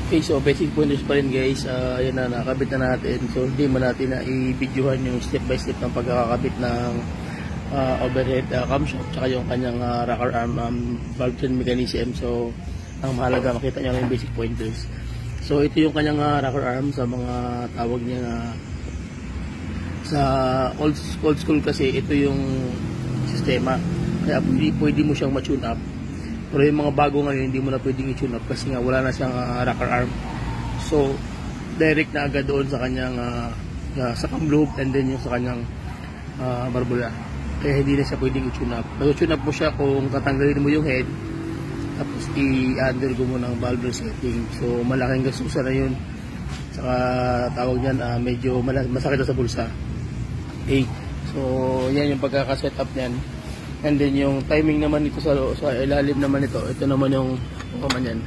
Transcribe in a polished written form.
Okay, so basic pointers pa rin guys. Ayan na, nakakabit na natin. So hindi mo natin na i-videohan yung step by step ng pagkakabit ng overhead camshaft tsaka yung kanyang rocker arm valve train mechanism. So ang mahalaga makita nyo yung basic pointers. So ito yung kanyang rocker arm sa mga tawag niya na sa old school kasi ito yung sistema. Kaya pwede mo siyang ma-tune up. Pero yung mga bago ngayon, hindi mo na pwedeng i-tune up kasi nga wala na siyang rocker arm. So, direct na agad doon sa kanyang sa cam loop and then yung sa kanyang barbula. Kaya hindi na siya pwedeng i-tune up. Mag-tune up mo siya kung tatanggalin mo yung head tapos i-undergo mo ng valve resetting. So, malaking gastusan na yun. Saka tawag niyan, medyo masakit na sa bulsa. Okay. So, yan yung pagkaka-setup niyan. And then yung timing naman ito sa ilalim naman ito naman yung yan.